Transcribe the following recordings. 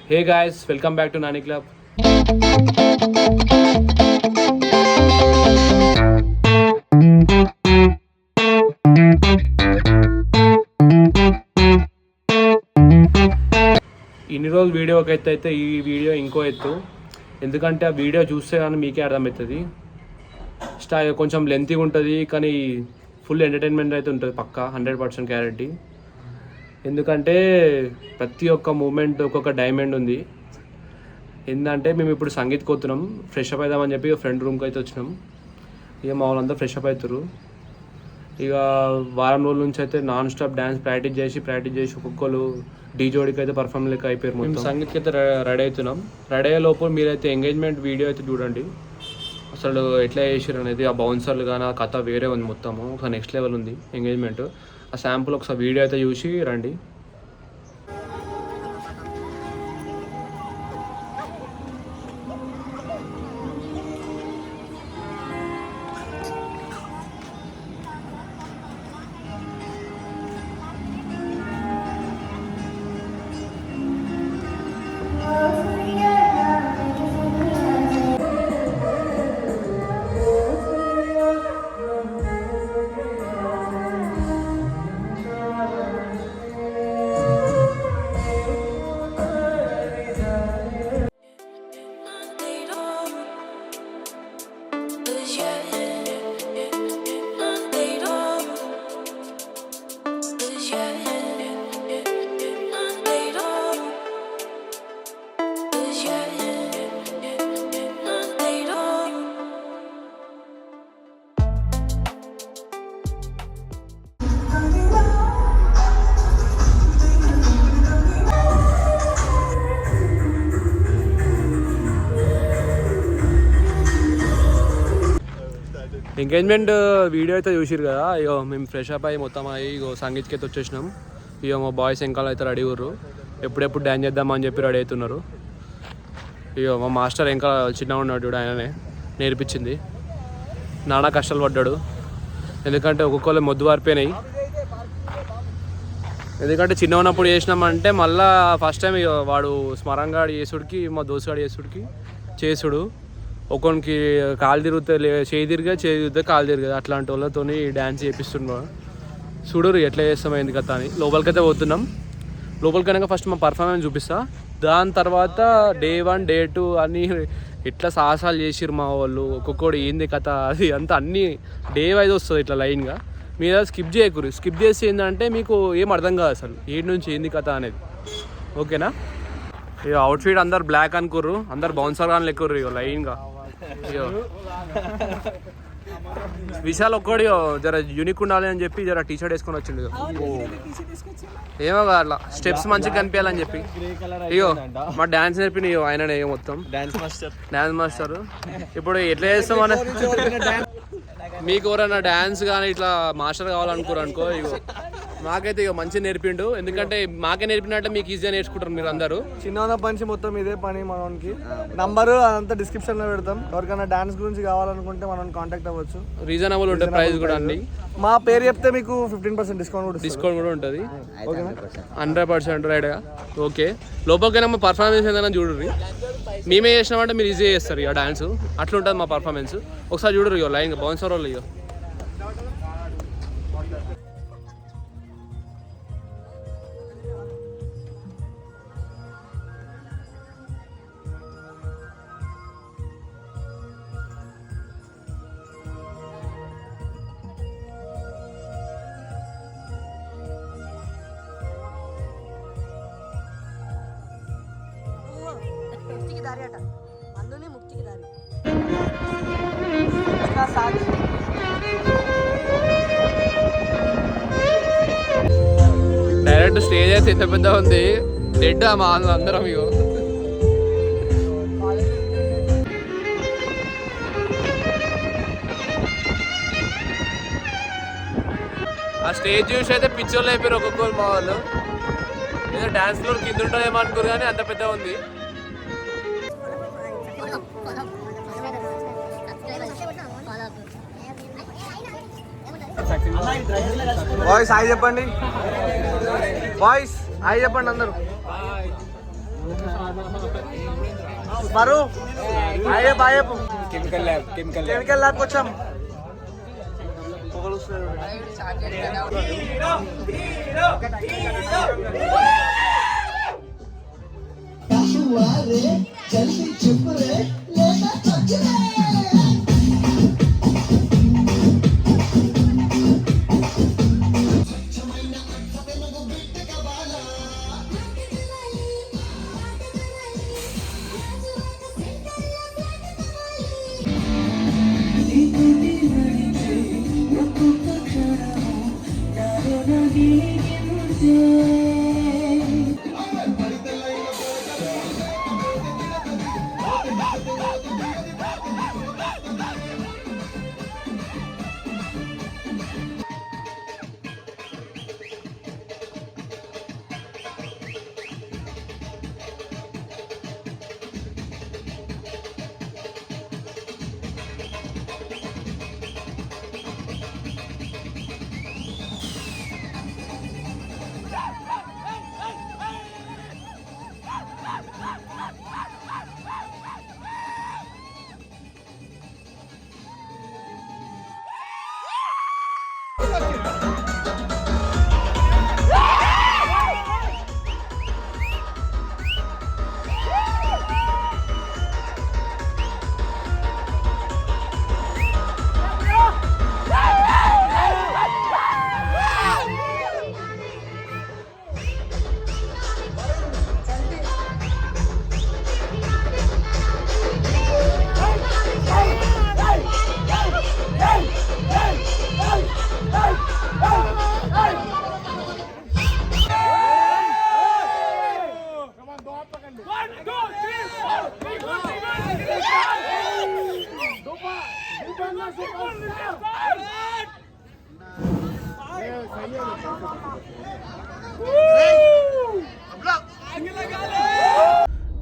Hey guys, welcome back to Nani Club. ఇన్ని రోజులు video ఒక ఎత్తు అయితే ఈ వీడియో ఇంకో ఎత్తు. ఎందుకంటే ఆ వీడియో చూస్తే కానీ మీకే అర్థమవుతుంది. కొంచెం లెంతీగా ఉంటుంది కానీ ఫుల్ ఎంటర్టైన్మెంట్ అయితే ఉంటుంది పక్కా 100% గ్యారెంటీ. ఎందుకంటే ప్రతి ఒక్క మూమెంట్ ఒక్కొక్క డైమండ్ ఉంది. ఏంటంటే మేము ఇప్పుడు సంగీత్ కోతున్నాం, ఫ్రెష్ అప్ అవుదామని చెప్పి ఫ్రెండ్ రూమ్కి అయితే వచ్చినాం. ఇక మా వాళ్ళంతా ఫ్రెష్ అప్ అవుతారు. ఇక వారం రోజుల నుంచి అయితే నాన్ స్టాప్ డ్యాన్స్ ప్రాక్టీస్ చేసి ఒక్కొక్కరు డీ జోడికి అయితే పర్ఫార్మ్ లెక్క అయిపోయారు. మేము సంగీత్కి అయితే రెడీ అవుతున్నాం. రెడీ అయ్యే లోపల మీరైతే ఎంగేజ్మెంట్ వీడియో అయితే చూడండి. అసలు ఎట్లా చేసారు అనేది, ఆ బౌన్సర్లు కానీ ఆ కథ వేరే ఉంది, మొత్తము ఒక నెక్స్ట్ లెవెల్ ఉంది ఎంగేజ్మెంట్. ఆ శాంపుల్ ఒకసారి వీడియో అయితే చూసి రండి. ఎంగేజ్మెంట్ వీడియో అయితే చూసిరు కదా. ఇగో మేము ఫ్రెష్ అప్ అయ్యి మొత్తం అయ్యి ఇగో సంగీత్కి అయితే వచ్చేసినాం. ఇక మా బాయ్స్ వెనకాల అయితే రెడీ ఉర్రు, ఎప్పుడెప్పుడు డ్యాన్స్ చేద్దామని చెప్పి రెడీ అవుతున్నారు. ఇక మా మాస్టర్ వెనకాల చిన్నగా ఉన్నాడు, ఆయననే నేర్పించింది. నానా కష్టాలు పడ్డాడు, ఎందుకంటే ఒక్కొక్కరు మొద్దు వారిపోయినాయి. ఎందుకంటే చిన్న ఉన్నప్పుడు చేసినామంటే మళ్ళీ ఫస్ట్ టైం ఇక వాడు స్మరంగాడు చేసుడికి మా దోస్తుగాడు చేసుడు ఒకరికి కాలు తిరుగుతే చేయి తిరిగితే కాలు తిరిగదు, అట్లాంటి వాళ్ళతో డ్యాన్స్ చేపిస్తున్నాడు. చూడరు ఎట్లా చేస్తామైంది కదా అని. లోపలికైతే పోతున్నాం. లోపలికైనా ఫస్ట్ మా పర్ఫార్మెన్స్ చూపిస్తా, దాని తర్వాత డే 1 డే 2 అని ఎట్లా సాహసాలు చేసిరు మా వాళ్ళు. ఒక్కొక్కడు ఏంది కథ అది అంతా అన్నీ డే వైజ్ వస్తుంది ఇట్లా లైన్గా. మీద స్కిప్ చేయకూరు. స్కిప్ చేసి ఏంటంటే మీకు ఏం అర్థం కాదు అసలు ఏడు నుంచి ఏంది కథ అనేది. ఓకేనా? ఇక అవుట్ఫిట్ అందరు బ్లాక్ అనుకోర్రు, అందరు బౌన్సర్ కానీ లెక్కర్రు ఇక లైన్గా. విశాల్ ఒక్కడి జర యూనిక్ ఉండాలి అని చెప్పి జర టీ షర్ట్ వేసుకొని వచ్చిండు. ఏమో అట్లా స్టెప్స్ మంచిగా కనిపించాలని చెప్పి. ఇగో మా డాన్స్ నేర్పిన ఆయననే మొత్తం డాన్స్ మాస్టర్. ఇప్పుడు ఎట్లా చేస్తాం మన మీకు ఎవరైనా డ్యాన్స్ కానీ ఇట్లా మాస్టర్ కావాలనుకోరు ఇగో మాకైతే ఇక మంచిగా నేర్పిండు. ఎందుకంటే మాకే నేర్పినట్టే మీకు ఈజీగా నేర్చుకుంటారు మీరు అందరూ. చిన్న పంచి మొత్తం ఇదే పని. మనకి నంబరు అదంతా డిస్క్రిప్షన్ లో పెడతాం. ఎవరికైనా డాన్స్ గురించి కావాలనుకుంటే మనం కాంటాక్ట్ అవ్వచ్చు. రీజనబుల్ ఉంటుంది ప్రైస్ కూడా అండి. మా పేరు చెప్తే మీకు 15% డిస్కౌంట్ కూడా ఉంటుంది. 100% రైట్గా. ఓకే, లోపలికైనా మా పర్ఫార్మెన్స్ ఏదైనా చూడరు. మేమే చేసినామంటే మీరు ఈజీగా చేస్తారు ఇక డాన్స్. అట్లా ఉంటుంది మా పర్ఫార్మెన్స్. ఒకసారి చూడరు ఇక లైన్ బౌన్సర్ వాళ్ళు. ఇక డైరెక్ట్ స్టేజ్ అయితే ఇంత పెద్ద ఉంది. డెడ్ మా అందరం ఇగో. ఆ స్టేజ్ చూసి అయితే పిచ్చోళ్ళు అయిపోయారు ఒక్కొక్కరు మా వాళ్ళు. ఏదో డాన్స్ ఫ్లోర్ కింద ఉంటుందేమో అనుకోరు కానీ అంత పెద్ద ఉంది. వాయిస్ హాయ్ చెప్పండి. వాయిస్ హాయ్ చెప్పండి అందరూ. మరు ఆయే బాయే కెమికల్ ల్యాబ్కి వచ్చాం.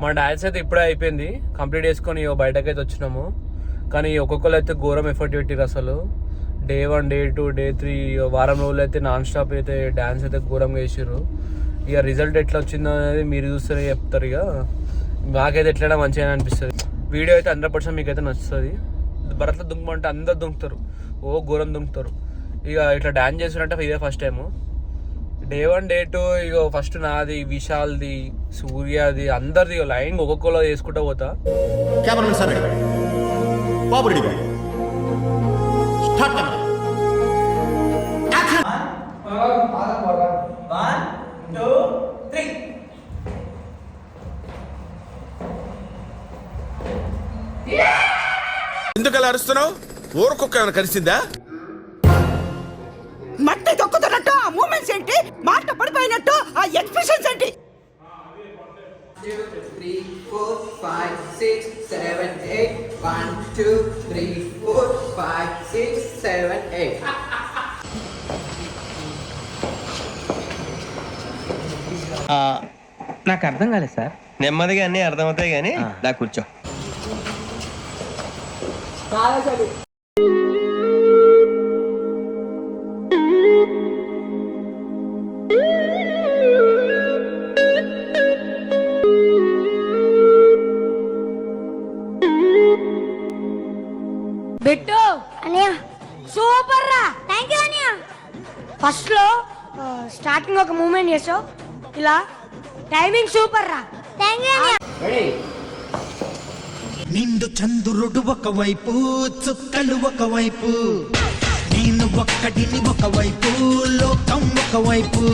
మా డాన్స్ అయితే ఇప్పుడే అయిపోయింది, కంప్లీట్ చేసుకొని బయటకైతే వచ్చినాము. కానీ ఒక్కొక్కరు అయితే ఘోరం ఎఫర్ట్ పెట్టారు అసలు. డే 1, Day 2, Day 3 వారం రోజులు అయితే నాన్ స్టాప్ అయితే డాన్స్ అయితే ఘోరంగా వేసారు. ఇక రిజల్ట్ ఎట్లా వచ్చిందో అనేది మీరు చూస్తేనే చెప్తారు. ఇక మాకైతే ఎట్లయినా మంచిగా అనిపిస్తుంది. వీడియో అయితే 100% మీకైతే నచ్చుతుంది. భరత్లో దుంకమంటే అందరు దుంకుతారు, ఘోరం దుంకుతారు. ఇక ఇట్లా డాన్స్ చేస్తున్నట్టే ఇదే ఫస్ట్ టైము. Day 1, Day 2 ఇక ఫస్ట్ నాది, విశాల్ది, సూర్యది, అందరిది లైన్ ఒక్కొక్కలో చేసుకుంటా పోతా. కెమెరామెన్ సార్ రెడీ, బాబు రెడీ, స్టార్ట్ కెమెరా, యాక్షన్. 1, 2, 3. ఎందుకలా అరుస్తున్నావు? ఊరుకొక్క ఏమైనా కలిసిందా? మట్టి దొక్కుతున్నట్టు ఆ మూమెంట్స్ ఏంటి, మాట పడిపోయినట్టు ఆ ఎక్స్ప్రెషన్స్ ఏంటి? 2, 3, 4, 5, 6, 7, 8. 1, 2, 3, 4, 5, 6, 7, 8. నాకు అర్థం కాలేదు సార్. నెమ్మదిగా అన్నీ అర్థమవుతాయి కానీ దా కూర్చో. బిట్టు అనియా సూపర్ రా. థ్యాంక్ యూ అనియా. ఫస్ట్ లో స్టార్టింగ్ ఒక మూమెంట్ చేసావు, ఇలా టైమింగ్ సూపర్ రా. థ్యాంక్ యూ అనియా. నిండు చంద్రుడు ఒకవైపు, చుక్కలు ఒకవైపు, నేను ఒక్కడిని ఒకవైపు, లోకం ఒకవైపు.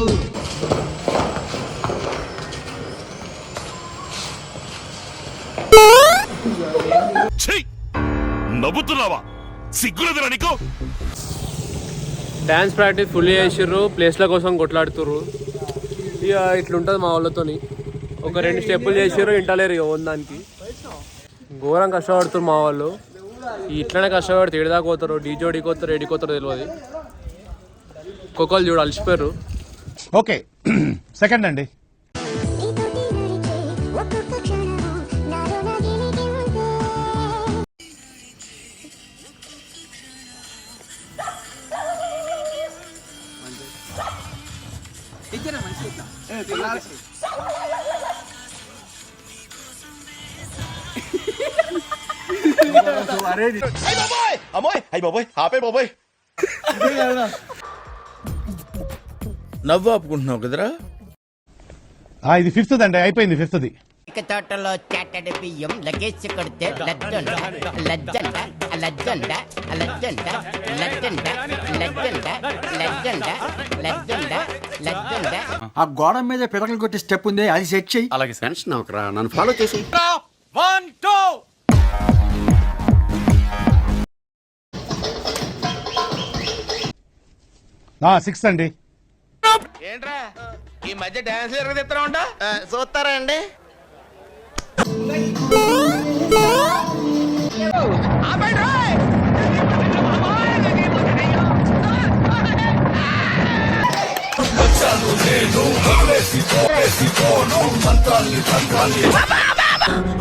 నవ్వుతున్నావా? సిగ్గులేదురా నీకు? డ్యాన్స్ ప్రాక్టీస్ ఫుల్ చేసిర్రు, ప్లేస్ల కోసం కొట్లాడుతుర్రు. ఇక ఇట్లుంటుంది మా వాళ్ళతోని. ఒక 2 స్టెప్పులు చేసిర్రు, ఇంటలేరు ఇక దానికి. ఘోరం కష్టపడుతున్నారు మా వాళ్ళు. ఇట్లనే కష్టపడితే ఏడిదాకా పోతారు, డీజోడికి పోతారు, ఏడికోతారు తెలియదు. ఒక్కొక్కరు చూడు అలసిపోయారు. ఓకే, సెకండ్ అండి. అమ్మోయ్ అయ్యి బాబోయ్ ఆపే బాబోయ్. నవ్వు ఆపుకుంటున్నావు కదరా. ఇది 5th అండి, అయిపోయింది 5th. తోటలో చాటడి బియ్యం లగేజ్ కొడితే లజ్జండ లజ్జండ లజ్జండ లజ్జండ లజ్జండ లజ్జండ లజ్జండ లజ్జండ లజ్జండ. ఆ గోడ మీద పిడకలు కొట్టి స్టెప్ ఉంది, అది సెట్ చెయ్యి. అలాగే టెన్షన్ అవకరా, నన్ను ఫాలో చేసి. 1 2 6 అండి. ఏంట్రా ఈ మధ్య డాన్స్ ఎరగదెత్తరా ఉంటా చూస్తారా అండి.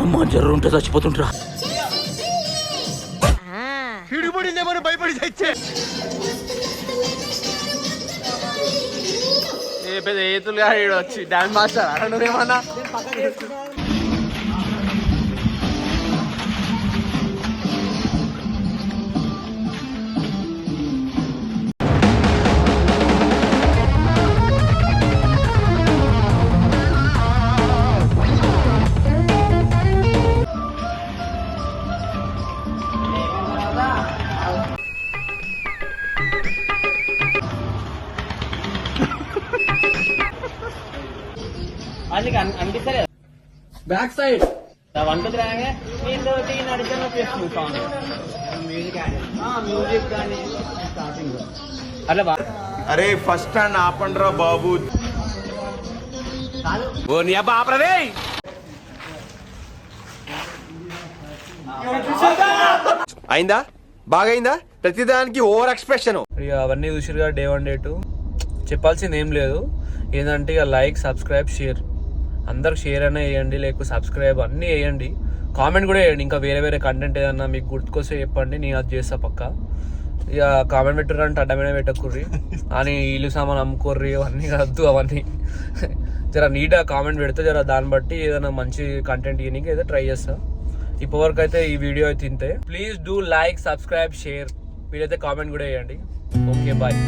అమ్మా జ్వరం ఉంటే చచ్చిపోతుంటరా. హిడిపడిందేమని భయపడి చచ్చే. ఏ పెద్ద ఏతులుగా వచ్చి డాన్స్ మాస్టర్ అక్కడ నువ్వేమన్నా బ్యాక్ సైడ్ వంటది రాగా మ్యూజిక్ కానీ స్టార్టింగ్ అట్లా అరే ఫస్ట్ స్టాండ్ ఆపండ్రా బాబు. ఓ నీ అబ్బా ఆపరదే. అయిందా? బాగైందా? ప్రతిదానికి ఓవర్ ఎక్స్ప్రెషన్. ఇక అవన్నీ చూసిరుగా డే 1 డే 2. చెప్పాల్సింది ఏం లేదు. ఏంటంటే ఇక లైక్, సబ్స్క్రైబ్, షేర్, అందరికి షేర్ అయినా వేయండి, లేకపోతే సబ్స్క్రైబ్ అన్నీ వేయండి. కామెంట్ కూడా వేయండి. ఇంకా వేరే వేరే కంటెంట్ ఏదన్నా మీకు గుర్తుకొస్తే చెప్పండి, నేను అది చేస్తా పక్క. ఇక కామెంట్ పెట్టారంటే అడ్డమైన పెట్టకుర్రి అని ఇల్లు సామాన్ అమ్ముకోర్రి అవన్నీ వద్దు. అవన్నీ జర నీట్గా కామెంట్ పెడితే జర దాన్ని బట్టి ఏదైనా మంచి కంటెంట్ ఇవ్వడానికి అయితే ట్రై చేస్తా. ఇప్పటివరకు అయితే ఈ వీడియో అయితే ఇంతే. Please do like, subscribe, share. మీరైతే కామెంట్ కూడా వేయండి. Okay bye.